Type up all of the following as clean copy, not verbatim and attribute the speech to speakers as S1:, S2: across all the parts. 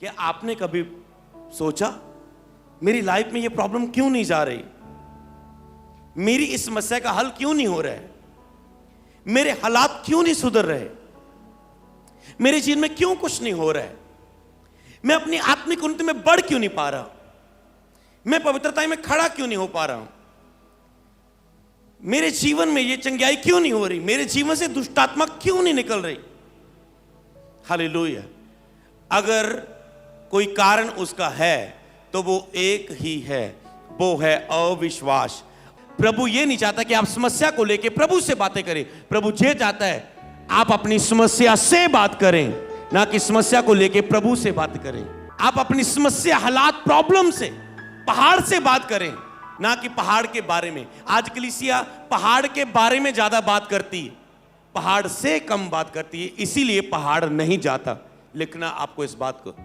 S1: कि आपने कभी सोचा मेरी लाइफ में ये प्रॉब्लम क्यों नहीं जा रही, मेरी इस समस्या का हल क्यों नहीं हो रहा है, मेरे हालात क्यों नहीं सुधर रहे, मेरे जीवन में क्यों कुछ नहीं हो रहा है, मैं अपनी आत्मिक उन्नति में बढ़ क्यों नहीं पा रहा, मैं पवित्रता में खड़ा क्यों नहीं हो पा रहा हूं, मेरे जीवन में ये चंगाई क्यों नहीं हो रही, मेरे जीवन से दुष्टात्मा क्यों नहीं निकल रही। हालेलुया। अगर कोई कारण उसका है तो वो एक ही है, वो है अविश्वास। प्रभु ये नहीं चाहता कि आप समस्या को लेके प्रभु से बातें करें। प्रभु ये चाहता है आप अपनी समस्या से बात करें, ना कि समस्या को लेके प्रभु से बात करें। आप अपनी समस्या, हालात, प्रॉब्लम से, पहाड़ से बात करें, ना कि पहाड़ के बारे में। आज कलीसिया पहाड़ के बारे में ज्यादा बात करती है, पहाड़ से कम बात करती है, इसीलिए पहाड़ नहीं जाता। लिखना आपको इस बात को।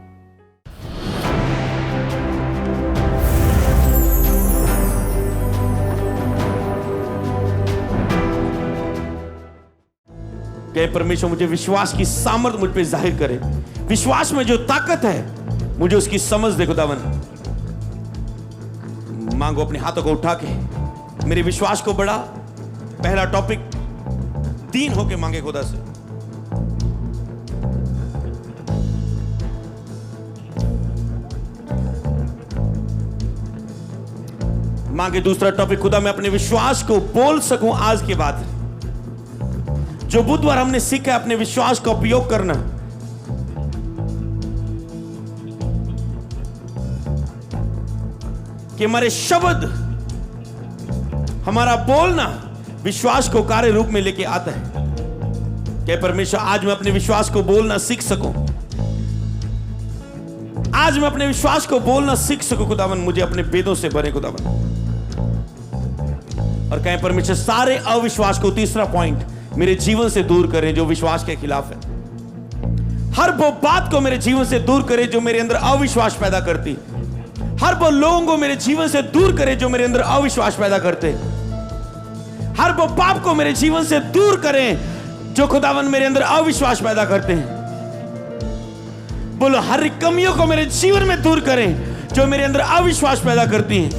S1: कि परमेश्वर मुझे विश्वास की सामर्थ मुझ पे जाहिर करे, विश्वास में जो ताकत है मुझे उसकी समझ दे खुदावन। मांगो अपने हाथों को उठा के मेरे विश्वास को बढ़ा। पहला टॉपिक दीन होके मांगे खुदा से। मांगे दूसरा टॉपिक, खुदा मैं अपने विश्वास को बोल सकूं आज के बाद। जो बुधवार हमने सीखा अपने विश्वास का उपयोग करना, कि हमारे शब्द, हमारा बोलना विश्वास को कार्य रूप में लेके आता है। कि परमेश्वर आज मैं अपने विश्वास को बोलना सीख सकूं, आज मैं अपने विश्वास को बोलना सीख सकूं। खुदावन मुझे अपने वेदों से भरे खुदावन। और कहें परमेश्वर सारे अविश्वास को, तीसरा पॉइंट, मेरे जीवन से दूर करें जो विश्वास के खिलाफ है। हर वो बात को मेरे जीवन से दूर करें जो मेरे अंदर अविश्वास पैदा करती। हर वो लोगों को मेरे जीवन से दूर करें जो मेरे अंदर अविश्वास पैदा करते। हर वो पाप को मेरे जीवन से दूर करें जो खुदावन मेरे अंदर अविश्वास पैदा करते हैं। बोलो, हर कमियों को मेरे जीवन में दूर करें जो मेरे अंदर अविश्वास पैदा करती हैं।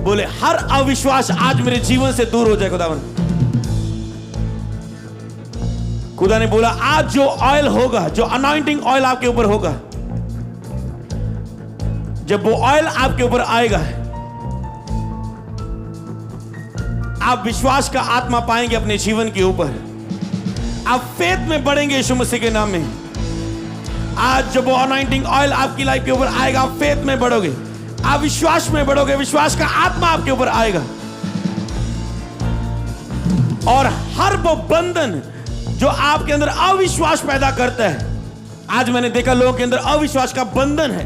S1: बोले, हर अविश्वास आज मेरे जीवन से दूर हो जाए खुदावन। खुदा ने बोला आज जो ऑयल होगा, जो अनॉइंटिंग ऑयल आपके ऊपर होगा, जब वो ऑयल आपके ऊपर आएगा, आप विश्वास का आत्मा पाएंगे अपने जीवन के ऊपर। आप फेथ में बढ़ेंगे यीशु मसीह के नाम में। आज जब वो अनॉइंटिंग ऑयल आपकी लाइफ के ऊपर आएगा, आप फेथ में बढ़ोगे, आप विश्वास में बढ़ोगे, विश्वास का आत्मा आपके ऊपर आएगा। और हर वो बंधन जो आपके अंदर अविश्वास पैदा करता है, आज मैंने देखा लोगों के अंदर अविश्वास का बंधन है,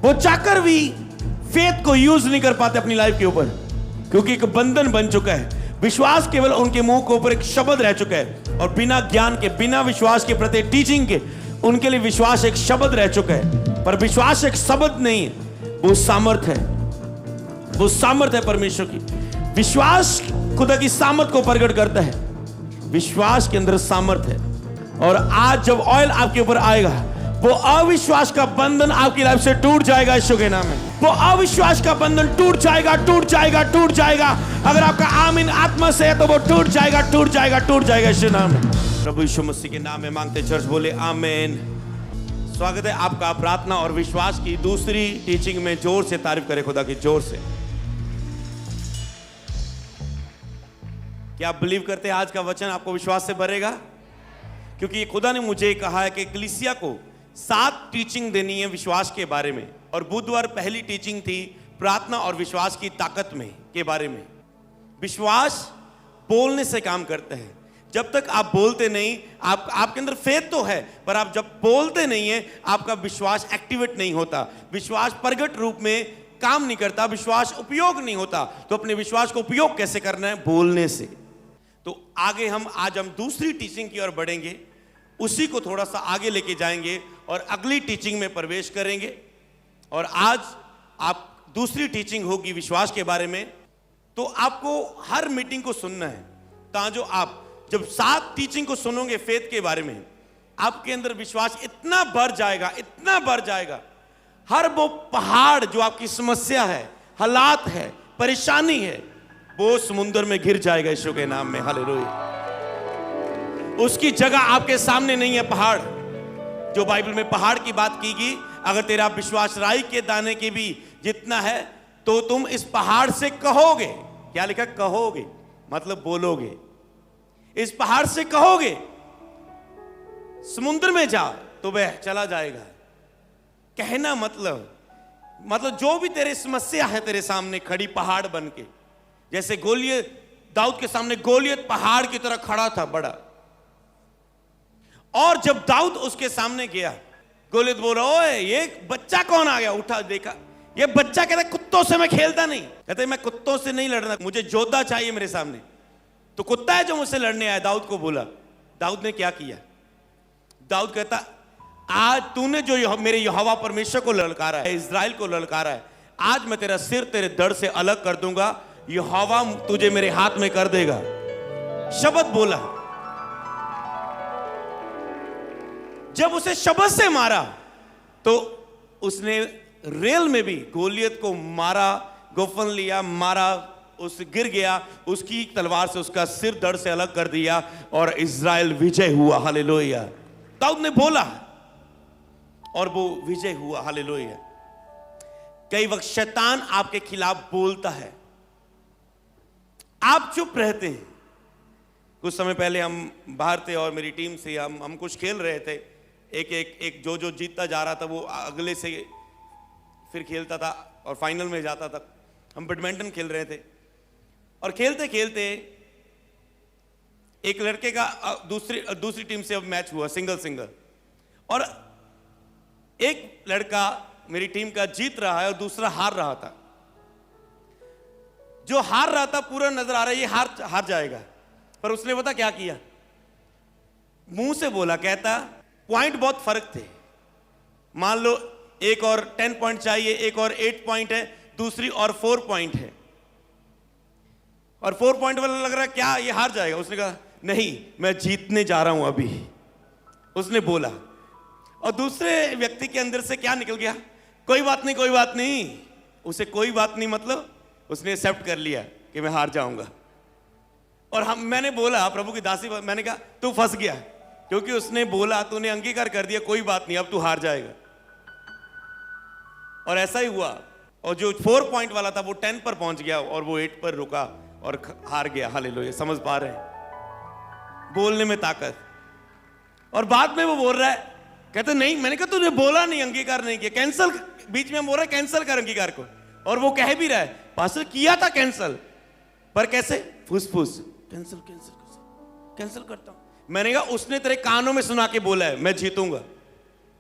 S1: वो चाहकर भी फेथ को यूज नहीं कर पाते अपनी लाइफ के ऊपर, क्योंकि एक बंधन बन चुका है। विश्वास केवल उनके मुंह के ऊपर एक शब्द रह चुका है, और बिना ज्ञान के, बिना विश्वास के प्रति टीचिंग के, उनके लिए विश्वास एक शब्द रह चुका है। पर विश्वास एक शब्द नहीं है, वो सामर्थ है। वो सामर्थ है परमेश्वर की। विश्वास खुदा की सामर्थ को प्रकट करता है। विश्वास के अंदर सामर्थ है। और आज जब ऑयल आपके ऊपर आएगा, वो अविश्वास का बंधन आपकी लाइफ से टूट जाएगा यीशु के नाम में। वो अविश्वास का बंधन टूट जाएगा, टूट जाएगा, टूट जाएगा। अगर आपका आमीन आत्मा से है तो वो टूट जाएगा, टूट जाएगा, टूट जाएगा यीशु नाम में। प्रभु यीशु मसीह के नाम में मांगते, चर्च बोले आमीन। स्वागत है आपका प्रार्थना और विश्वास की दूसरी टीचिंग में। जोर से तारीफ करें खुदा की, जोर से। क्या आप बिलीव करते हैं आज का वचन आपको विश्वास से भरेगा? क्योंकि खुदा ने मुझे कहा है कि कलीसिया को 7 टीचिंग देनी है विश्वास के बारे में। और बुधवार पहली टीचिंग थी प्रार्थना और विश्वास की ताकत में के बारे में। विश्वास बोलने से काम करता है। जब तक आप बोलते नहीं, आपके अंदर फेथ तो है, पर आप जब बोलते नहीं है, आपका विश्वास एक्टिवेट नहीं होता, विश्वास प्रगट रूप में काम नहीं करता, विश्वास उपयोग नहीं होता। तो अपने विश्वास को उपयोग कैसे करना है? बोलने से। तो आगे आज हम दूसरी टीचिंग की ओर बढ़ेंगे, उसी को थोड़ा सा आगे लेके जाएंगे और अगली टीचिंग में प्रवेश करेंगे। और आज आप दूसरी टीचिंग होगी विश्वास के बारे में। तो आपको हर मीटिंग को सुनना है, ताकि जो आप जब 7 टीचिंग को सुनोगे फेथ के बारे में, आपके अंदर विश्वास इतना बढ़ जाएगा, इतना बढ़ जाएगा, हर वो पहाड़ जो आपकी समस्या है, हालात है, परेशानी है, वो समुद्र में गिर जाएगा यीशु के नाम में। हालेलुया। उसकी जगह आपके सामने नहीं है पहाड़। जो बाइबल में पहाड़ की बात की गई, अगर तेरा विश्वास राई के दाने के भी जितना है तो तुम इस पहाड़ से कहोगे, क्या लिखा, कहोगे मतलब बोलोगे, इस पहाड़ से कहोगे समुद्र में जा तो वह चला जाएगा। कहना मतलब जो भी तेरे समस्या है तेरे सामने खड़ी पहाड़ बन के, जैसे गोलियत, दाऊद के सामने गोलियत पहाड़ की तरह खड़ा था बड़ा, और जब दाऊद उसके सामने गया, गोलियत बोला, ओए ये बच्चा कौन आ गया, उठा देखा, ये बच्चा कहता कुत्तों से मैं खेलता नहीं, कहते मैं कुत्तों से नहीं लड़ना, मुझे योद्धा चाहिए मेरे सामने, तो कुत्ता है जो मुझसे लड़ने आया, दाऊद को बोला। दाऊद ने क्या किया, दाऊद कहता आज तूने जो मेरे यहोवा परमेश्वर को ललकारा है, इस्राएल को ललकारा है, आज मैं तेरा सिर तेरे धड़ से अलग कर दूंगा, यहोवा तुझे मेरे हाथ में कर देगा। शब्द बोला। जब उसे शब्द से मारा तो उसने रेल में भी गोलियत को मारा, गोफन लिया, मारा, उस गिर गया, उसकी तलवार से उसका सिर धड़ से अलग कर दिया और इज़राइल विजय हुआ। हालेलुया। दाऊद ने बोला और वो विजय हुआ। हालेलुया। कई वक्त शैतान आपके खिलाफ बोलता है, आप चुप रहते हैं। कुछ समय पहले हम बाहर थे और मेरी टीम से हम कुछ खेल रहे थे, एक जो जीतता जा रहा था वो अगले से फिर खेलता था और फाइनल में जाता था। हम बैडमिंटन खेल रहे थे और खेलते खेलते एक लड़के का दूसरी टीम से अब मैच हुआ, सिंगल, और एक लड़का मेरी टीम का जीत रहा है और दूसरा हार रहा था। जो हार रहा था पूरा नजर आ रहा है ये हार जाएगा, पर उसने पता क्या किया, मुंह से बोला, कहता पॉइंट बहुत फर्क थे, मान लो एक और 10 पॉइंट चाहिए, एक और 8 पॉइंट है, दूसरी और 4 पॉइंट है, और 4 पॉइंट वाला लग रहा है क्या ये हार जाएगा। उसने कहा नहीं मैं जीतने जा रहा हूं अभी, उसने बोला। और दूसरे व्यक्ति के अंदर से क्या निकल गया, कोई बात नहीं, कोई बात नहीं। उसे कोई बात नहीं मतलब उसने एक्सेप्ट कर लिया कि मैं हार जाऊंगा। और मैंने बोला, प्रभु की दासी, मैंने कहा तू फंस गया, क्योंकि उसने बोला, तूने अंगीकार कर दिया, कोई बात नहीं अब तू हार जाएगा। और ऐसा ही हुआ, और जो 4 पॉइंट वाला था वो 10 पर पहुंच गया और वो 8 पर रुका और हार गया। हालेलुया। समझ पा रहे हैं बोलने में ताकत। और बाद में वो बोल रहा है, कहते नहीं, मैंने कहा तूने बोला नहीं, अंगीकार नहीं किया, कैंसिल, बीच में हम बोल रहे कैंसिल कर अंगीकार को, और वो कह भी रहा है पास्टर किया था कैंसिल, पर कैसे, फुसफुस, कैंसिल करता हूं। मैंने कहा उसने तेरे कानों में सुना के बोला है मैं जीतूंगा,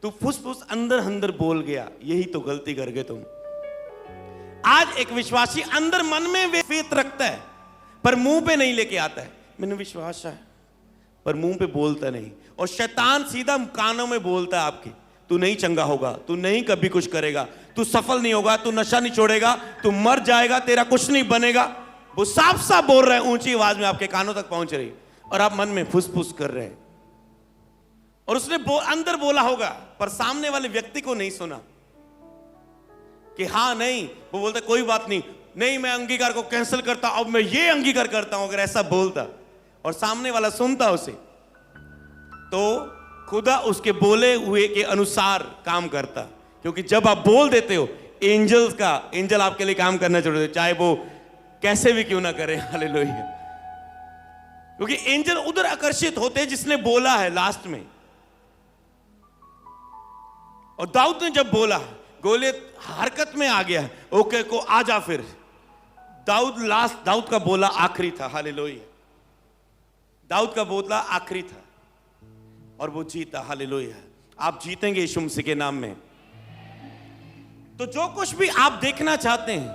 S1: तू फुसफुस अंदर अंदर बोल गया, यही तो गलती कर गए तुम। आज एक विश्वासी अंदर मन में फेथ रखता है पर मुंह पे नहीं लेके आता है, मैंने विश्वास है पर मुंह पे बोलता नहीं, और शैतान सीधा कानों में बोलता है आपके, तू नहीं चंगा होगा, तू नहीं कभी कुछ करेगा, तू सफल नहीं होगा, तू नशा नहीं छोड़ेगा, तू मर जाएगा, तेरा कुछ नहीं बनेगा। वो साफ साफ बोल रहे हैं, ऊंची आवाज में आपके कानों तक पहुंच रही, और आप मन में फुसफुस कर रहे हैं। और उसने अंदर बोला होगा पर सामने वाले व्यक्ति को नहीं सुना कि हाँ नहीं, वो बोलता कोई बात नहीं, नहीं मैं अंगीकार को कैंसिल करता, अब मैं ये अंगीकार करता हूं। अगर ऐसा बोलता और सामने वाला सुनता उसे, तो खुदा उसके बोले हुए के अनुसार काम करता। क्योंकि जब आप बोल देते हो, एंजल आपके लिए काम करना छोड़ देते, चाहे वो कैसे भी क्यों ना करे। हालेलुया। क्योंकि एंजल उधर आकर्षित होते हैं जिसने बोला है लास्ट में। और दाऊद ने जब बोला, गोलियत हरकत में आ गया, ओके को आजा फिर। दाऊद का बोला आखिरी था। हालेलुया। दाऊद का बोला आखिरी था और वो जीता। हालेलुया। आप जीतेंगे यीशु मसीह के नाम में। तो जो कुछ भी आप देखना चाहते हैं,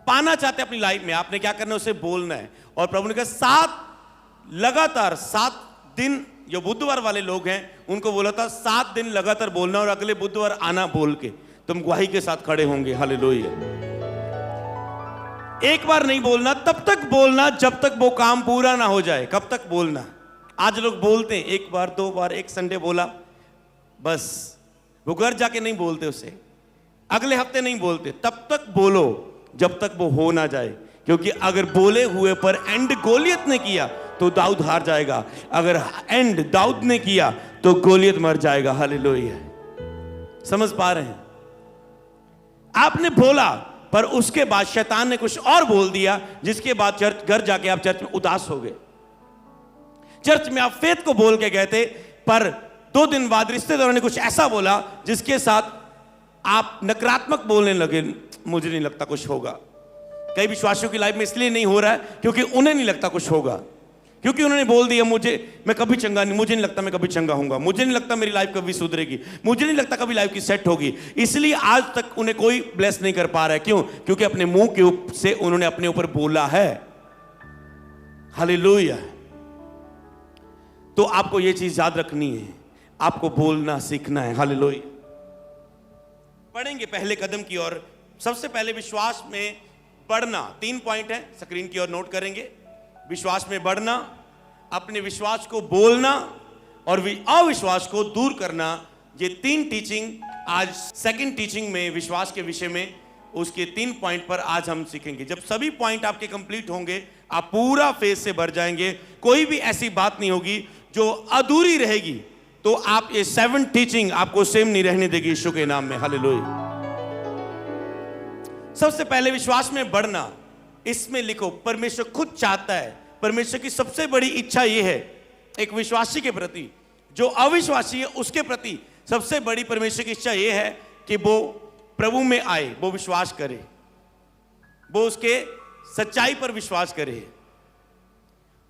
S1: पाना चाहते हैं अपनी लाइफ में, आपने क्या करना है, उसे बोलना है। और प्रभु ने कहा 7 दिन, जो बुधवार वाले लोग हैं उनको बोला था 7 दिन लगातार बोलना, और अगले बुधवार आना बोल के तुम गवाही के साथ खड़े होंगे। हालेलुया। एक बार नहीं बोलना, तब तक बोलना जब तक वो काम पूरा ना हो जाए। कब तक बोलना? आज लोग बोलते हैं, एक बार दो बार, एक संडे बोला बस, वो घर जाके नहीं बोलते उसे, अगले हफ्ते नहीं बोलते। तब तक बोलो जब तक वो हो ना जाए, क्योंकि अगर बोले हुए पर एंड गोलियत ने किया तो दाऊद हार जाएगा, अगर एंड दाऊद ने किया तो गोलियत मर जाएगा। हालेलुया। समझ पा रहे हैं? आपने बोला पर उसके बाद शैतान ने कुछ और बोल दिया, जिसके बाद चर्च घर जाके आप चर्च में उदास हो गए। चर्च में आप फेथ को बोल के गए थे, पर 2 दिन बाद रिश्तेदारों ने कुछ ऐसा बोला जिसके साथ आप नकारात्मक बोलने लगे, मुझे नहीं लगता कुछ होगा। कई विश्वासियों की लाइफ में इसलिए नहीं हो रहा है क्योंकि उन्हें नहीं लगता कुछ होगा, क्योंकि उन्होंने बोल दिया मैं कभी चंगा नहीं, मुझे नहीं लगता मैं कभी चंगा होऊंगा, मुझे नहीं लगता मेरी लाइफ कभी सुधरेगी, मुझे नहीं लगता कभी लाइफ की सेट होगी। इसलिए आज तक उन्हें कोई ब्लेस नहीं कर पा रहा है। क्यों? क्योंकि अपने मुंह के से उन्होंने अपने ऊपर बोला है। हालेलुया। तो आपको यह चीज याद रखनी है, आपको बोलना सीखना है। हालेलुया। बढ़ेंगे पहले कदम की ओर। सबसे पहले विश्वास में बढ़ना। 3 पॉइंट है, स्क्रीन की ओर नोट करेंगे। विश्वास में बढ़ना, अपने विश्वास को बोलना और अविश्वास को दूर करना। ये 3 टीचिंग आज सेकंड टीचिंग में विश्वास के विषय में, उसके 3 पॉइंट पर आज हम सीखेंगे। जब सभी पॉइंट आपके कंप्लीट होंगे, आप पूरा फेज से भर जाएंगे। कोई भी ऐसी बात नहीं होगी जो अधूरी रहेगी। तो आप ये 7 टीचिंग आपको सेम नहीं रहने देगी यीशु के नाम में। हालेलुया। सबसे पहले विश्वास में बढ़ना, इसमें लिखो परमेश्वर खुद चाहता है। परमेश्वर की सबसे बड़ी इच्छा यह है एक विश्वासी के प्रति, जो अविश्वासी है उसके प्रति सबसे बड़ी परमेश्वर की इच्छा यह है कि वो प्रभु में आए, वो विश्वास करे, वो उसके सच्चाई पर विश्वास करे।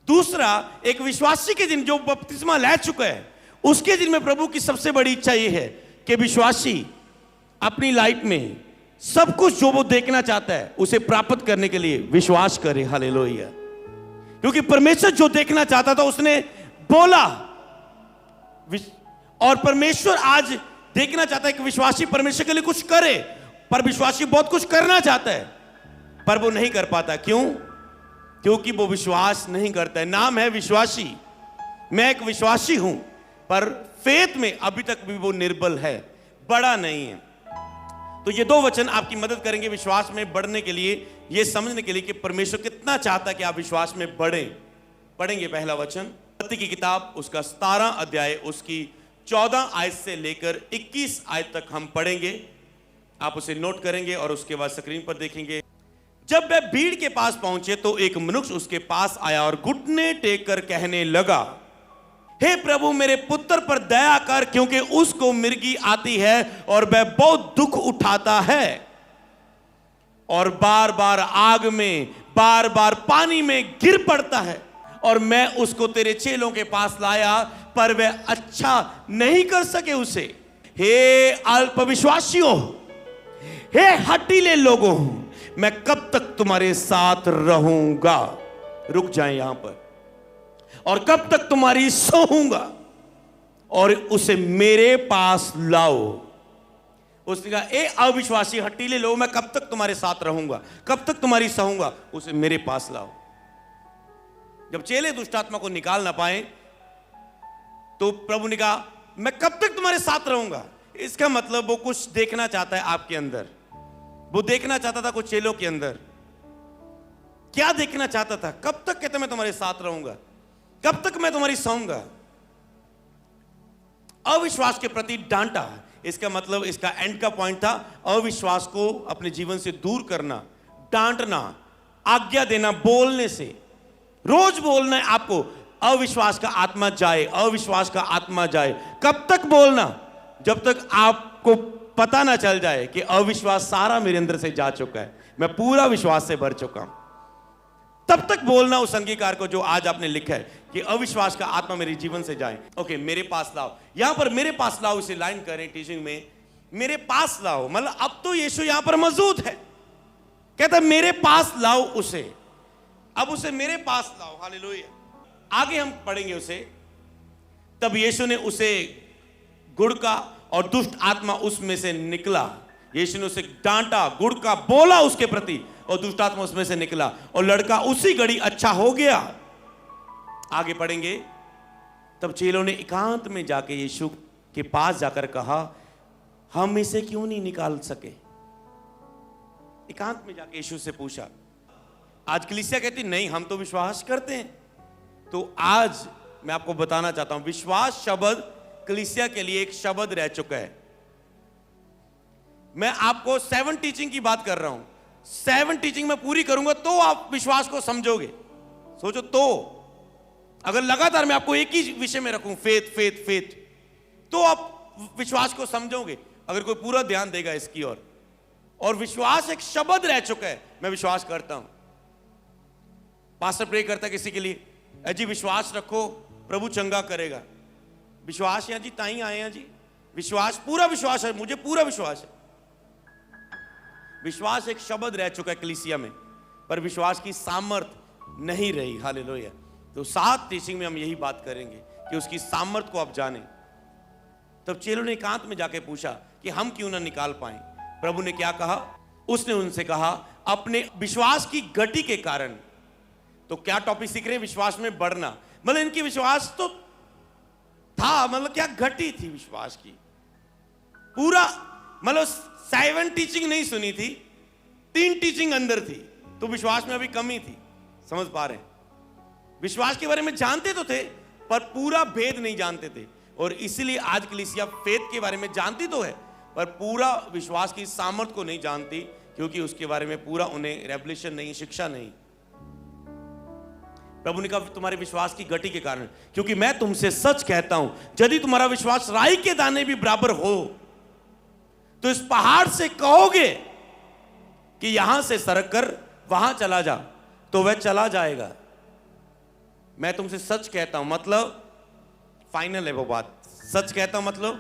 S1: दूसरा, एक विश्वासी के दिन जो बपतिस्मा ले चुका है उसके दिन में प्रभु की सबसे बड़ी इच्छा यह है कि विश्वासी अपनी लाइफ में सब कुछ जो वो देखना चाहता है उसे प्राप्त करने के लिए विश्वास करे। हालेलुया। क्योंकि परमेश्वर जो देखना चाहता था उसने बोला, और परमेश्वर आज देखना चाहता है कि विश्वासी परमेश्वर के लिए कुछ करे। पर विश्वासी बहुत कुछ करना चाहता है पर वो नहीं कर पाता। क्यों? क्योंकि वो विश्वास नहीं करता है। नाम है विश्वासी, मैं एक विश्वासी हूं, पर फेथ में अभी तक भी वो निर्बल है, बड़ा नहीं है। तो ये 2 वचन आपकी मदद करेंगे विश्वास में बढ़ने के लिए, ये समझने के लिए कि परमेश्वर कितना चाहता है कि आप विश्वास में बढ़ें। पढ़ेंगे पहला वचन, उत्पत्ति की किताब उसका 17 अध्याय उसकी 14 आयत से लेकर 21 आयत तक हम पढ़ेंगे। आप उसे नोट करेंगे और उसके बाद स्क्रीन पर देखेंगे। जब वह भीड़ के पास पहुंचे तो एक मनुष्य उसके पास आया और घुटने टेक कर कहने लगा, हे प्रभु मेरे पुत्र पर दया कर, क्योंकि उसको मिर्गी आती है और वह बहुत दुख उठाता है और बार बार आग में, बार बार पानी में गिर पड़ता है। और मैं उसको तेरे चेलों के पास लाया पर वह अच्छा नहीं कर सके उसे। हे अल्पविश्वासियों, हे हठीले लोगों, मैं कब तक तुम्हारे साथ रहूंगा। रुक जाए यहां पर। और कब तक तुम्हारी सहूंगा, और उसे मेरे पास लाओ। उसने कहा, ए अविश्वासी हठीले लोग, मैं कब तक तुम्हारे साथ रहूंगा, कब तक तुम्हारी सहूंगा, उसे मेरे पास लाओ। जब चेले दुष्ट आत्मा को निकाल ना पाए तो प्रभु ने कहा, मैं कब तक तुम्हारे साथ रहूंगा। इसका मतलब वो कुछ देखना चाहता है आपके अंदर। वो देखना चाहता था कुछ चेलों के अंदर। क्या देखना चाहता था? कब तक कहते मैं तुम्हारे साथ रहूंगा, कब तक मैं तुम्हारी सहूंगा। अविश्वास के प्रति डांटा। इसका मतलब, इसका एंड का पॉइंट था अविश्वास को अपने जीवन से दूर करना, डांटना, आज्ञा देना, बोलने से। रोज बोलना है आपको, अविश्वास का आत्मा जाए, अविश्वास का आत्मा जाए। कब तक बोलना? जब तक आपको पता ना चल जाए कि अविश्वास सारा मेरे अंदर से जा चुका है, मैं पूरा विश्वास से भर चुका हूं। तब तक बोलना उस अंगीकार को जो आज आपने लिखा है कि अविश्वास का आत्मा मेरे जीवन से जाए। ओके, मेरे पास लाओ। यहां पर मेरे पास लाओ इसे लाइन करें टीचिंग में, मेरे पास लाओ। मतलब अब तो यीशु यहां पर मौजूद है, कहता है मेरे पास लाओ उसे। अब उसे मेरे पास लाओ। हालेलुया। आगे हम पढ़ेंगे उसे। तब यीशु ने उसे गुड़का और दुष्ट आत्मा उसमें से निकला। यीशु ने उसे डांटा, गुड़का, बोला उसके प्रति, और दुष्ट आत्मा उसमें से निकला और लड़का उसी घड़ी अच्छा हो गया। आगे पढ़ेंगे। तब चेलों ने एकांत में जाके यीशु के पास जाकर कहा, हम इसे क्यों नहीं निकाल सके? एकांत में जाके यीशु से पूछा। आज कलीसिया कहती नहीं, हम तो विश्वास करते हैं। तो आज मैं आपको बताना चाहता हूं, विश्वास शब्द कलीसिया के लिए एक शब्द रह चुका है। मैं आपको 7 टीचिंग की बात कर रहा हूं। 7 टीचिंग मैं पूरी करूंगा तो आप विश्वास को समझोगे। सोचो, तो अगर लगातार मैं आपको एक ही विषय में रखूं, फेथ फेथ फेथ, तो आप विश्वास को समझोगे। अगर कोई पूरा ध्यान देगा इसकी ओर, और विश्वास एक शब्द रह चुका है। मैं विश्वास करता हूं। पास्टर प्रे करता है किसी के लिए, जी विश्वास रखो, प्रभु चंगा करेगा। विश्वास है जी, ताई आए हैं जी। विश्वास, पूरा विश्वास है, मुझे पूरा विश्वास है। विश्वास एक शब्द रह चुका है कलीसिया में, पर विश्वास की सामर्थ नहीं रही। हालेलुया। तो 7 टीचिंग में हम यही बात करेंगे कि उसकी सामर्थ को आप जानें। तब चेलों ने एकांत में जाके पूछा कि हम क्यों ना निकाल पाए। प्रभु ने क्या कहा? उसने उनसे कहा, अपने विश्वास की गति के कारण। तो क्या टॉपिक सीख रहे हैं? विश्वास में बढ़ना। मतलब इनकी विश्वास तो था, मतलब क्या गति थी विश्वास की। पूरा मतलब 7 टीचिंग नहीं सुनी थी, 3 टीचिंग अंदर थी, तो विश्वास में अभी कमी थी। समझ पा रहे हैं? विश्वास के बारे में जानते तो थे, पर पूरा भेद नहीं जानते थे। और इसीलिए आज कलीसिया फेथ के बारे में जानती तो है, पर पूरा विश्वास की सामर्थ को नहीं जानती, क्योंकि उसके बारे में पूरा उन्हें रेवलेशन नहीं, शिक्षा नहीं। प्रभु ने कहा, तुम्हारे विश्वास की गति के कारण, क्योंकि मैं तुमसे सच कहता हूं, यदि तुम्हारा विश्वास राई के दाने भी बराबर हो, तो इस पहाड़ से कहोगे कि यहां से सरक कर वहां चला जा, तो वह चला जाएगा। मैं तुमसे सच कहता हूं, मतलब फाइनल है वो बात। सच कहता हूं मतलब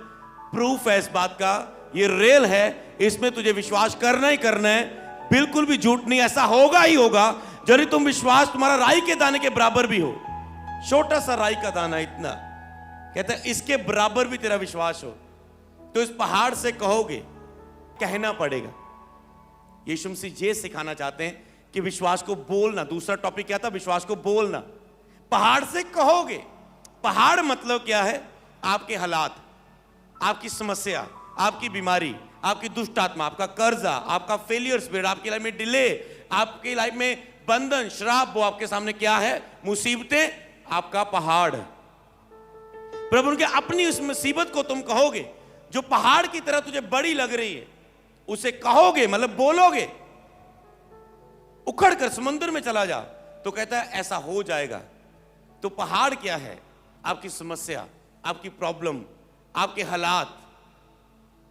S1: प्रूफ है इस बात का, ये रियल है, इसमें तुझे विश्वास करना ही करना है, बिल्कुल भी झूठ नहीं। ऐसा होगा ही होगा यदि तुम विश्वास तुम्हारा राई के दाने के बराबर भी हो। छोटा सा राई का दाना इतना, कहता है इसके बराबर भी तेरा विश्वास हो, तो इस पहाड़ से कहोगे, कहना पड़ेगा। यीशु मसीह ये सिखाना चाहते हैं कि विश्वास को बोलना। दूसरा टॉपिक क्या था? विश्वास को बोलना। पहाड़ से कहोगे। पहाड़ मतलब क्या है? आपके हालात, आपकी समस्या, आपकी बीमारी, आपकी दुष्ट आत्मा, आपका कर्जा, आपका फेलियर स्पिरिट, आपकी लाइफ में डिले, आपकी लाइफ में बंधन, श्राप, वो आपके सामने क्या है? मुसीबतें, आपका पहाड़। प्रभु के अपनी उस मुसीबत को तुम कहोगे जो पहाड़ की तरह तुझे बड़ी लग रही है, उसे कहोगे, मतलब बोलोगे, उखड़ कर समुद्र में चला जा, तो कहता है ऐसा हो जाएगा। तो पहाड़ क्या है? आपकी समस्या, आपकी प्रॉब्लम, आपके हालात,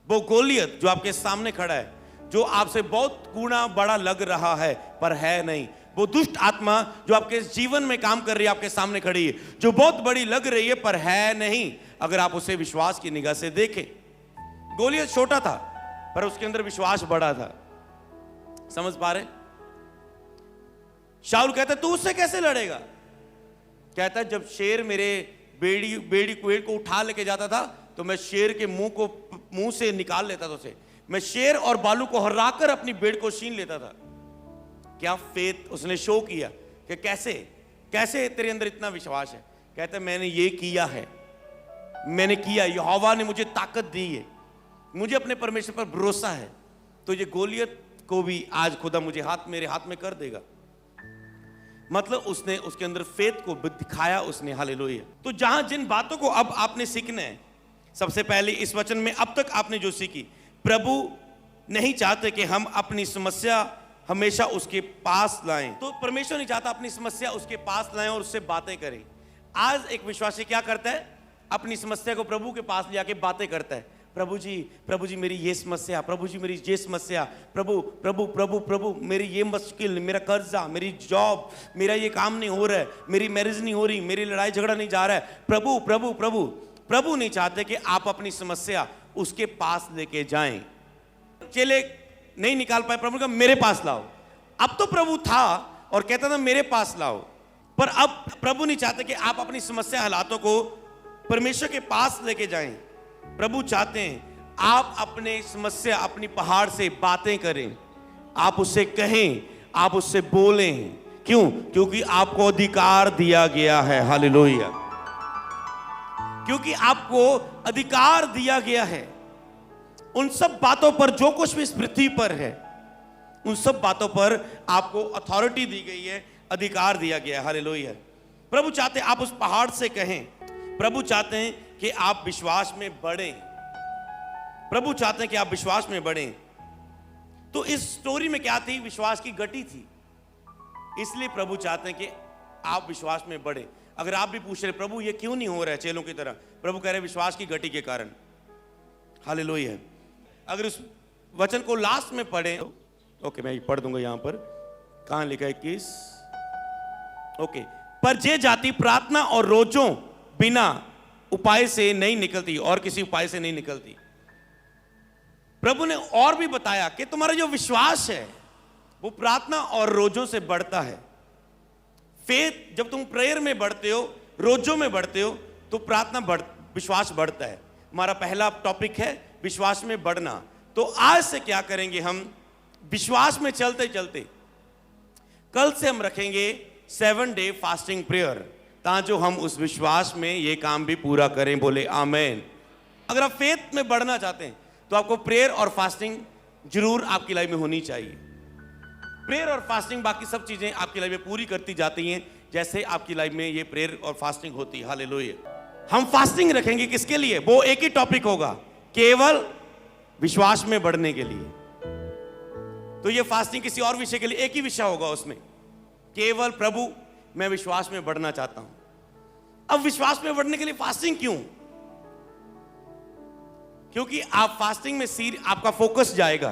S1: वो गोलियत जो आपके सामने खड़ा है, जो आपसे बहुत गुना बड़ा लग रहा है पर है नहीं। वो दुष्ट आत्मा जो आपके जीवन में काम कर रही है, आपके सामने खड़ी है, जो बहुत बड़ी लग रही है पर है नहीं, अगर आप उसे विश्वास की निगाह से देखें। गोलियत छोटा था पर उसके अंदर विश्वास बड़ा था। समझ पा रहे? शाऊल कहता है तू उससे कैसे लड़ेगा? कहता है जब शेर मेरे बेड़ी को उठा लेके जाता था, तो मैं शेर के मुंह से निकाल लेता था उसे। मैं शेर और बालू को हराकर अपनी बेड़ को छीन लेता था। क्या फेथ उसने शो किया कि कैसे तेरे अंदर इतना विश्वास है। कहता है मैंने ये किया है, मैंने किया, यहोवा ने मुझे ताकत दी है, मुझे अपने परमेश्वर पर भरोसा है, तो ये गोलियत को भी आज खुदा मुझे मेरे हाथ में कर देगा। मतलब उसने उसके अंदर फेथ को दिखाया उसने। हालेलुया। तो जहां जिन बातों को अब आपने सीखना है, सबसे पहले इस वचन में अब तक आपने जो सीखी, प्रभु नहीं चाहते कि हम अपनी समस्या हमेशा उसके पास लाएं। तो परमेश्वर नहीं चाहता अपनी समस्या उसके पास लाएं और उससे बातें करें। आज एक विश्वासी क्या करता है? अपनी समस्या को प्रभु के पास ले आके बातें करता है। प्रभु जी मेरी ये समस्या, प्रभु जी मेरी ये समस्या, प्रभु मेरी ये मुश्किल, मेरा कर्जा, मेरी जॉब, मेरा ये काम नहीं हो रहा है, मेरी मैरिज नहीं हो रही, मेरी लड़ाई झगड़ा नहीं जा रहा है। प्रभु नहीं चाहते कि आप अपनी समस्या उसके पास लेके जाएं। चेले नहीं निकाल पाए, प्रभु ने कहा मेरे पास लाओ। अब तो प्रभु था और कहता था मेरे पास लाओ, पर अब प्रभु नहीं चाहते कि आप अपनी समस्या हालातों को परमेश्वर के पास लेके जाएं। प्रभु चाहते हैं आप अपने समस्या, अपनी पहाड़ से बातें करें, आप उससे कहें, आप उससे बोलें। क्यों? क्योंकि आपको अधिकार दिया गया है। हालेलुया। क्योंकि आपको अधिकार दिया गया है उन सब बातों पर, जो कुछ भी इस पृथ्वी पर है, उन सब बातों पर आपको अथॉरिटी दी गई है, अधिकार दिया गया है। हालेलुया। प्रभु चाहते हैं आप उस पहाड़ से कहें, प्रभु चाहते हैं कि आप विश्वास में बढ़ें, प्रभु चाहते हैं कि आप विश्वास में बढ़ें। तो इस स्टोरी में क्या थी? विश्वास की गति थी, इसलिए प्रभु चाहते हैं कि आप विश्वास में बढ़ें। अगर आप भी पूछ रहे प्रभु ये क्यों नहीं हो रहा है चेलों की तरह, प्रभु कह रहे विश्वास की गति के कारण। हालेलुया। अगर उस वचन को लास्ट में पढ़ें, ओके मैं पढ़ दूंगा यहां पर, कहां लिखा है 21, ओके। पर जे जाति प्रार्थना और रोजों बिना उपाय से नहीं निकलती, और किसी उपाय से नहीं निकलती। प्रभु ने और भी बताया कि तुम्हारा जो विश्वास है वो प्रार्थना और रोजों से बढ़ता है। फेथ, जब तुम प्रेयर में बढ़ते हो, रोजों में बढ़ते हो, तो प्रार्थना विश्वास बढ़ता है। हमारा पहला टॉपिक है विश्वास में बढ़ना। तो आज से क्या करेंगे हम? विश्वास में चलते चलते कल से हम रखेंगे 7 डे फास्टिंग प्रेयर, ताकि हम उस विश्वास में ये काम भी पूरा करें। बोले आमेन। अगर आप फेथ में बढ़ना चाहते हैं तो आपको प्रेयर और फास्टिंग जरूर आपकी लाइफ में होनी चाहिए। प्रेयर और फास्टिंग बाकी सब चीजें आपकी लाइफ में पूरी करती जाती हैं, जैसे आपकी लाइफ में ये प्रेयर और फास्टिंग होती है। हालेलुया। हम फास्टिंग रखेंगे किसके लिए? वो एक ही टॉपिक होगा, केवल विश्वास में बढ़ने के लिए। तो ये फास्टिंग किसी और विषय के लिए एक ही विषय होगा, उसमें केवल प्रभु मैं विश्वास में बढ़ना चाहता हूं। अब विश्वास में बढ़ने के लिए फास्टिंग क्यों? क्योंकि आप फास्टिंग में आपका फोकस जाएगा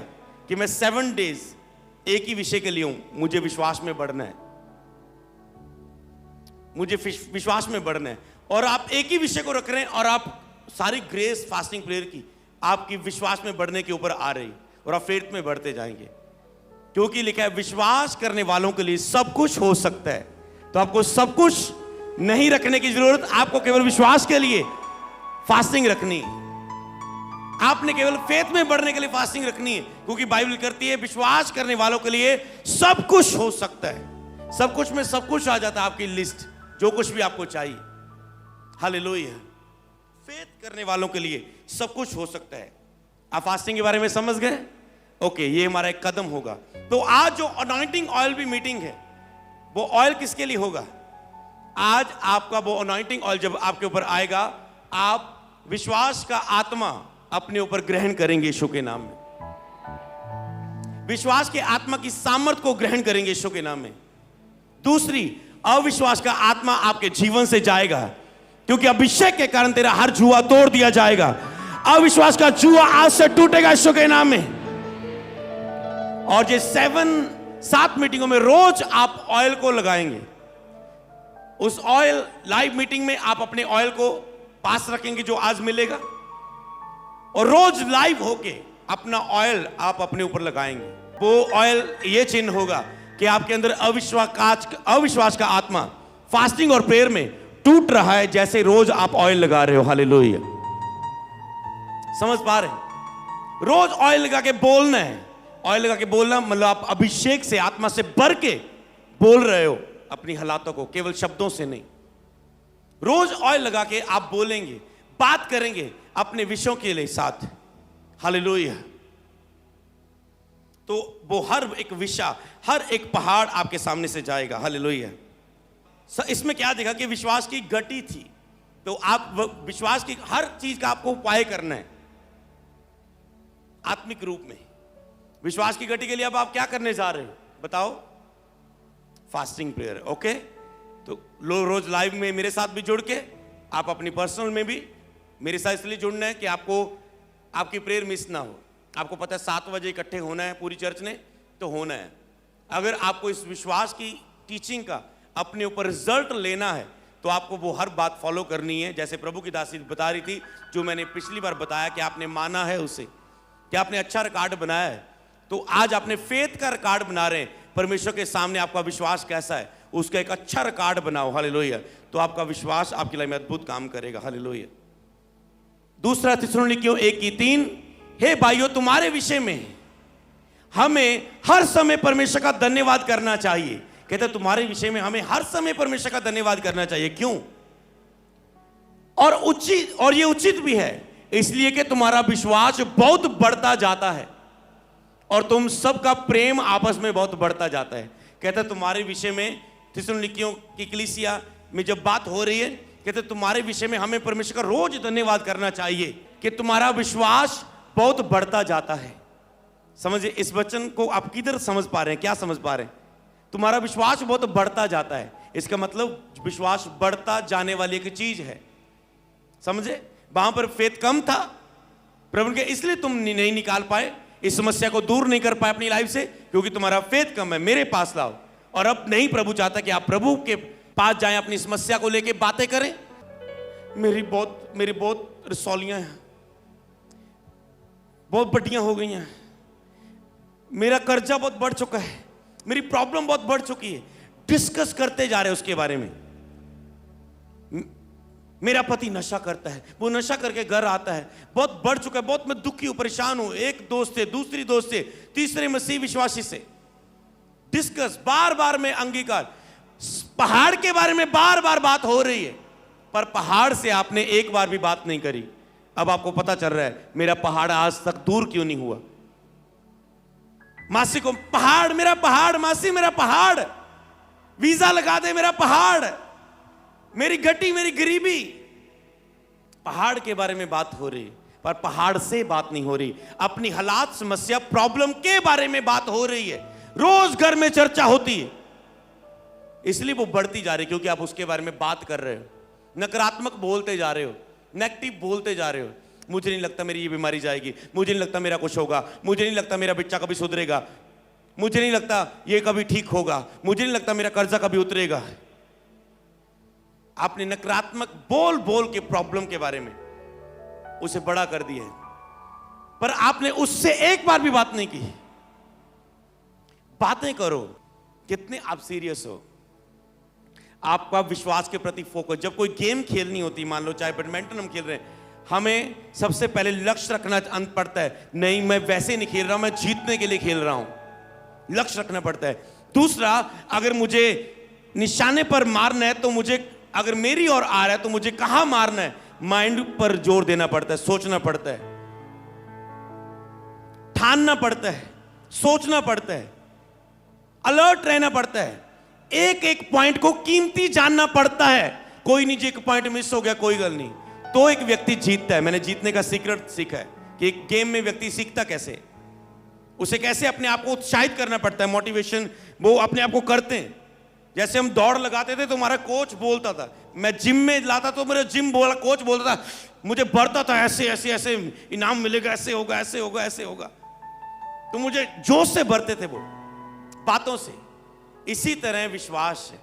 S1: कि मैं 7 डेज एक ही विषय के लिए हूं, मुझे विश्वास में बढ़ना है, मुझे विश्वास में बढ़ना है। और आप एक ही विषय को रख रहे हैं और आप सारी ग्रेस फास्टिंग प्रेयर की आपकी विश्वास में बढ़ने के ऊपर आ रही, और आप फेथ में बढ़ते जाएंगे। क्योंकि लिखा है विश्वास करने वालों के लिए सब कुछ हो सकता है। तो आपको सब कुछ नहीं रखने की जरूरत, आपको केवल विश्वास के लिए फास्टिंग रखनी है। आपने केवल फेथ में बढ़ने के लिए फास्टिंग रखनी है, क्योंकि बाइबल करती है विश्वास करने वालों के लिए सब कुछ हो सकता है। सब कुछ में सब कुछ आ जाता है, आपकी लिस्ट, जो कुछ भी आपको चाहिए। हालेलुया। फेथ करने वालों के लिए सब कुछ हो सकता है। आप फास्टिंग के बारे में समझ गए? ओके, ये हमारा एक कदम होगा। तो आज जो अनॉइंटिंग ऑयल भी मीटिंग है, वो ऑयल किसके लिए होगा? आज आपका वो अनॉइंटिंग ऑयल जब आपके ऊपर आएगा, आप विश्वास का आत्मा अपने ऊपर ग्रहण करेंगे यीशु के नाम में। विश्वास के आत्मा की सामर्थ को ग्रहण करेंगे यीशु के नाम में। दूसरी, अविश्वास का आत्मा आपके जीवन से जाएगा, क्योंकि अभिषेक के कारण तेरा हर जुआ तोड़ दिया जाएगा। अविश्वास का जुआ आज से टूटेगा यीशु के नाम में। और ये 7 मीटिंगों में रोज आप ऑयल को लगाएंगे। उस ऑयल लाइव मीटिंग में आप अपने ऑयल को पास रखेंगे जो आज मिलेगा, और रोज लाइव होके अपना ऑयल आप अपने ऊपर लगाएंगे। वो ऑयल ये चिन्ह होगा कि आपके अंदर अविश्वास का आत्मा फास्टिंग और प्रेयर में टूट रहा है, जैसे रोज आप ऑयल लगा रहे हो। हालेलुया। समझ पा रहे? रोज ऑयल लगा के बोलना है। ऑयल लगा के बोलना मतलब आप अभिषेक से, आत्मा से भर के बोल रहे हो अपनी हालातों को, केवल शब्दों से नहीं। रोज ऑयल लगा के आप बोलेंगे, बात करेंगे अपने विषयों के लिए साथ। हालेलुया। तो वो हर एक विषय, हर एक पहाड़ आपके सामने से जाएगा। हालेलुया। इसमें क्या देखा कि विश्वास की गति थी। तो आप विश्वास की हर चीज का आपको उपाय करना है आत्मिक रूप में। विश्वास की गति के लिए अब आप क्या करने जा रहे हो बताओ? Fasting prayer. ओके, तो रोज लाइव में मेरे साथ भी जुड़ के, आप अपनी पर्सनल में भी मेरे साथ इसलिए जुड़ना है कि आपको आपकी प्रेयर मिस ना हो। आपको पता है 7 बजे इकट्ठे होना है पूरी चर्च ने, तो होना है। अगर आपको इस विश्वास की टीचिंग का अपने ऊपर रिजल्ट लेना है, तो आपको वो हर बात फॉलो करनी है, जैसे प्रभु की दासी बता रही थी, जो मैंने पिछली बार बताया कि आपने माना है उसे, कि आपने अच्छा रिकॉर्ड बनाया है। तो आज आपने फेथ का रिकॉर्ड बना रहे हैं। परमेश्वर के सामने आपका विश्वास कैसा है, उसका एक अच्छा रिकॉर्ड बनाओ। हालेलुया। तो आपका विश्वास आपकी लाइफ में अद्भुत काम करेगा। हालेलुया। दूसरा थिस्सलुनीकियों 1:3, हे भाइयों तुम्हारे विषय में हमें हर समय परमेश्वर का धन्यवाद करना चाहिए। कहते तुम्हारे विषय में हमें हर समय परमेश्वर का धन्यवाद करना चाहिए। क्यों? और ये उचित भी है, इसलिए कि तुम्हारा विश्वास बहुत बढ़ता जाता है और तुम सबका प्रेम आपस में बहुत बढ़ता जाता है। कहते तुम्हारे विषय में, थिस्सलुनीकियों की कलीसिया में जब बात हो रही है, कहते तुम्हारे विषय में हमें परमेश्वर का रोज धन्यवाद करना चाहिए कि तुम्हारा विश्वास बहुत बढ़ता जाता है। समझिए, इस वचन को आप किधर समझ पा रहे हैं, क्या समझ पा रहे हैं? तुम्हारा विश्वास बहुत बढ़ता जाता है, इसका मतलब विश्वास बढ़ता जाने वाली एक चीज है। समझे, वहां पर फेथ कम था प्रभु के, इसलिए तुम नहीं निकाल पाए, इस समस्या को दूर नहीं कर पाए अपनी लाइफ से, क्योंकि तुम्हारा फेथ कम है। मेरे पास लाओ। और अब नहीं प्रभु चाहता कि आप प्रभु के पास जाएं, अपनी समस्या को लेके बातें करें। मेरी बहुत रसौलियां हैं, बहुत बड्डियां हो गई हैं, मेरा कर्जा बहुत बढ़ चुका है, मेरी प्रॉब्लम बहुत बढ़ चुकी है। डिस्कस करते जा रहे हैं उसके बारे में। मेरा पति नशा करता है, वो नशा करके घर आता है, बहुत बढ़ चुका है, बहुत मैं दुखी हूं, परेशान हूं, एक दोस्त से, दूसरी दोस्त से, तीसरे मसीह विश्वासी से। डिस्कस, बार बार में अंगीकार। पहाड़ के बारे में बार बार बात हो रही है, पर पहाड़ से आपने एक बार भी बात नहीं करी। अब आपको पता चल रहा है मेरा पहाड़ आज तक दूर क्यों नहीं हुआ। मासी को पहाड़, मेरा पहाड़, मासी मेरा पहाड़, वीजा लगा दे मेरा पहाड़, मेरी गटी, मेरी गरीबी। पहाड़ के बारे में बात हो रही, पर पहाड़ से बात नहीं हो रही। अपनी हालात, समस्या, प्रॉब्लम के बारे में बात हो रही है, रोज घर में चर्चा होती है, इसलिए वो बढ़ती जा रही, क्योंकि आप उसके बारे में बात कर रहे हो, नकारात्मक बोलते जा रहे हो, नेगेटिव बोलते जा रहे हो। मुझे नहीं लगता मेरी ये बीमारी जाएगी, मुझे नहीं लगता मेरा कुछ होगा, मुझे नहीं लगता मेरा बच्चा कभी सुधरेगा, मुझे नहीं लगता ये कभी ठीक होगा, मुझे नहीं लगता मेरा कर्जा कभी उतरेगा। आपने नकारात्मक बोल बोल के प्रॉब्लम के बारे में उसे बड़ा कर दिया है, पर आपने उससे एक बार भी बात नहीं की। बातें करो, कितने आप सीरियस हो, आपका विश्वास के प्रति फोकस। जब कोई गेम खेलनी होती, मान लो चाहे बैडमिंटन हम खेल रहे हैं, हमें सबसे पहले लक्ष्य रखना पड़ता है। नहीं, मैं वैसे नहीं खेल रहा हूं, मैं जीतने के लिए खेल रहा हूं, लक्ष्य रखना पड़ता है। दूसरा, अगर मुझे निशाने पर मारना है तो मुझे, अगर मेरी ओर आ रहा है तो मुझे कहां मारना है, माइंड पर जोर देना पड़ता है, सोचना पड़ता है, ठानना पड़ता है, सोचना पड़ता है, अलर्ट रहना पड़ता है, एक एक पॉइंट को कीमती जानना पड़ता है। कोई नहीं, एक पॉइंट मिस हो गया कोई गल नहीं, तो एक व्यक्ति जीतता है। मैंने जीतने का सीक्रेट सीखा है कि एक गेम में व्यक्ति सीखता कैसे, उसे कैसे अपने आप को उत्साहित करना पड़ता है, मोटिवेशन वो अपने आप को करते हैं। जैसे हम दौड़ लगाते थे तो हमारा कोच बोलता था, मैं जिम में लाता तो मेरा जिम बोला कोच बोलता था, मुझे बढ़ता था, ऐसे ऐसे ऐसे इनाम मिलेगा, ऐसे होगा, ऐसे होगा, ऐसे होगा, तो मुझे जोश से भरते थे वो बातों से। इसी तरह विश्वास है,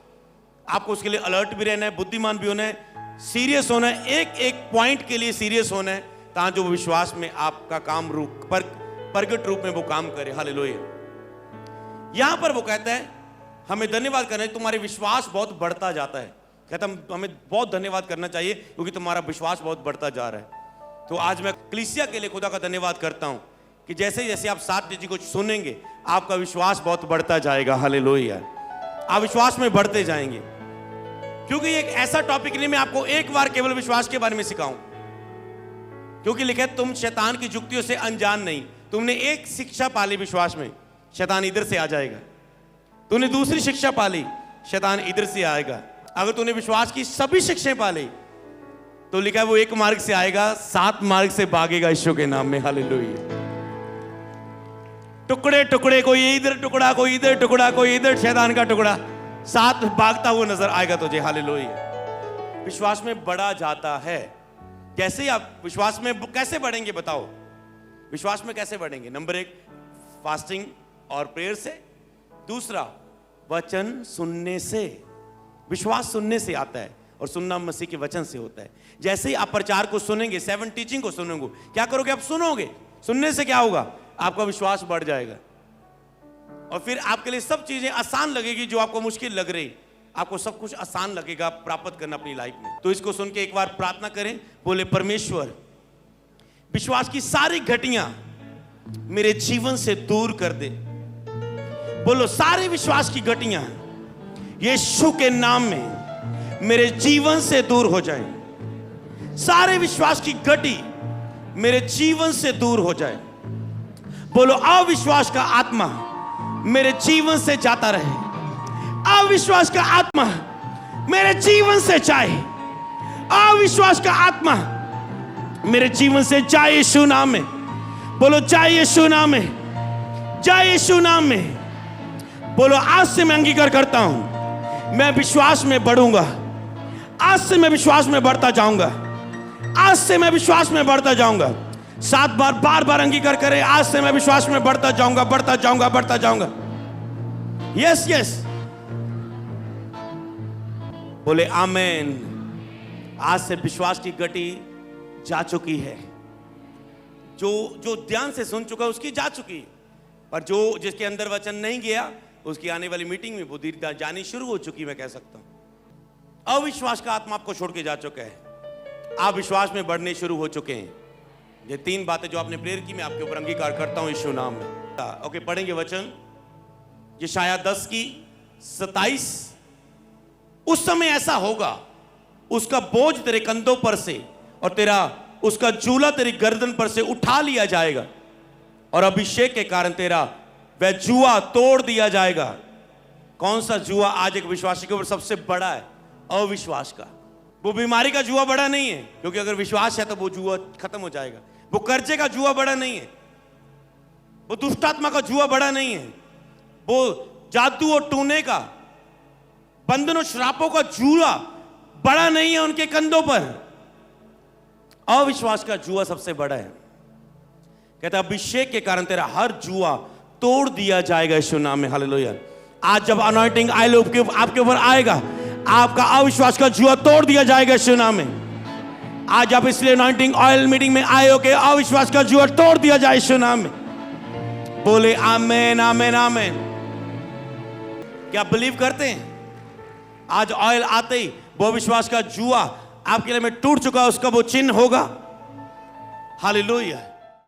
S1: आपको उसके लिए अलर्ट भी रहना है, बुद्धिमान भी होना है, सीरियस होना है, एक एक पॉइंट के लिए सीरियस होना है, ताकि जो विश्वास में आपका काम प्रगट रूप में वो काम करे। हालेलुया। यहां पर वो कहता है हमें धन्यवाद करना है, तुम्हारे विश्वास बहुत बढ़ता जाता है। कहता हमें बहुत धन्यवाद करना चाहिए क्योंकि तुम्हारा विश्वास बहुत बढ़ता जा रहा है। तो आज मैं कलीसिया के लिए खुदा का धन्यवाद करता हूं कि जैसे जैसे आप साथ जी को सुनेंगे, आपका विश्वास बहुत बढ़ता जाएगा। हालेलुया। आप विश्वास में बढ़ते जाएंगे, क्योंकि एक ऐसा टॉपिक नहीं मैं आपको एक बार केवल विश्वास के बारे में सिखाऊं, क्योंकि लिखा है तुम शैतान की जुक्तियों से अनजान नहीं। तुमने एक शिक्षा पाली विश्वास में, शैतान इधर से आ जाएगा। तूने दूसरी शिक्षा पाली, शैतान इधर से आएगा। अगर तूने विश्वास की सभी शिक्षाएं पाली तो लिखा है वो एक मार्ग से आएगा, 7 मार्ग से भागेगा यीशु के नाम में। हालेलुया। टुकड़े टुकड़े, कोई इधर टुकड़ा, कोई इधर टुकड़ा, कोई इधर, शैतान का टुकड़ा, 7 भागता हुआ नजर आएगा तुझे। हालेलुया। विश्वास में बढ़ा जाता है। कैसे ही आप विश्वास में कैसे बढ़ेंगे बताओ? विश्वास में कैसे बढ़ेंगे? नंबर 1 फास्टिंग और प्रेयर से। दूसरा वचन सुनने से। विश्वास सुनने से आता है और सुनना मसीह के वचन से होता है। जैसे ही आप प्रचार को सुनेंगे, 7 टीचिंग को सुनेंगे, क्या करोगे? आप सुनोगे। सुनने से क्या होगा? आपका विश्वास बढ़ जाएगा और फिर आपके लिए सब चीजें आसान लगेगी। जो आपको मुश्किल लग रही, आपको सब कुछ आसान लगेगा प्राप्त करना अपनी लाइफ में। तो इसको सुन के एक बार प्रार्थना करें, बोले परमेश्वर विश्वास की सारी घटियां मेरे जीवन से दूर कर दे। बोलो सारे विश्वास की घटियां यीशु के नाम में मेरे जीवन से दूर हो जाए। सारे विश्वास की गति मेरे जीवन से दूर हो जाए। बोलो अविश्वास का आत्मा मेरे जीवन से जाता रहे, अविश्वास का आत्मा मेरे जीवन से जाए, अविश्वास का आत्मा मेरे जीवन से जाए यीशु नाम में। बोलो जाए यीशु नाम में, जाए यीशु नाम में। बोलो आज से मैं अंगीकार करता हूं, मैं विश्वास में बढ़ूंगा। आज से मैं विश्वास में बढ़ता जाऊंगा, आज से मैं विश्वास में बढ़ता जाऊंगा। 7 बार बार बार अंगीकार करें, आज से मैं विश्वास में बढ़ता जाऊंगा, बढ़ता जाऊंगा, बढ़ता जाऊंगा। यस यस, बोले आमेन। आज से विश्वास की गति जा चुकी है। जो ध्यान से सुन चुका उसकी जा चुकी है, पर जो जिसके अंदर वचन नहीं गया उसकी आने वाली मीटिंग में वो धीरे जानी शुरू हो चुकी, मैं कह सकता हूं। अविश्वास का आत्मा आपको छोड़ के जा चुका है, आप विश्वास में बढ़ने शुरू हो चुके हैं। ये 3 बातें जो आपने प्रेयर की, मैं आपके ऊपर अंगीकार करता हूं यीशु नाम में। ओके, पढ़ेंगे वचन यशायाह 10 की 27। उस समय ऐसा होगा, उसका बोझ तेरे कंधों पर से और तेरा उसका जूला तेरी गर्दन पर से उठा लिया जाएगा, और अभिषेक के कारण तेरा वह जुआ तोड़ दिया जाएगा। कौन सा जुआ आज एक विश्वासी के ऊपर सबसे बड़ा है? अविश्वास का। वो बीमारी का जुआ बड़ा नहीं है, क्योंकि अगर विश्वास है तो वो जुआ खत्म हो जाएगा। वो कर्जे का जुआ बड़ा नहीं है, वो दुष्टात्मा का जुआ बड़ा नहीं है, वो जादू और टूने का, बंधन और श्रापों का जुआ बड़ा नहीं है उनके कंधों पर। अविश्वास का जुआ सबसे बड़ा है। कहता अभिषेक के कारण तेरा हर जुआ तोड़ दिया जाएगा यीशु नाम में। हालेलुया। आज जब अनॉइंटिंग ऑयल आपके ऊपर आएगा, आपका अविश्वास का जुआ तोड़ दिया जाएगा यीशु नाम में। आज आप इसलिए अनॉइंटिंग ऑयल मीटिंग में आए हो कि अविश्वास का जुआ तोड़ दिया जाए यीशु नाम में। बोले आमेन आमेन आमेन। क्या आप बिलीव करते हैं? आज ऑयल आते ही वो विश्वास का जुआ आपके लिए में टूट चुका, उसका वो चिन्ह होगा। हालेलुया।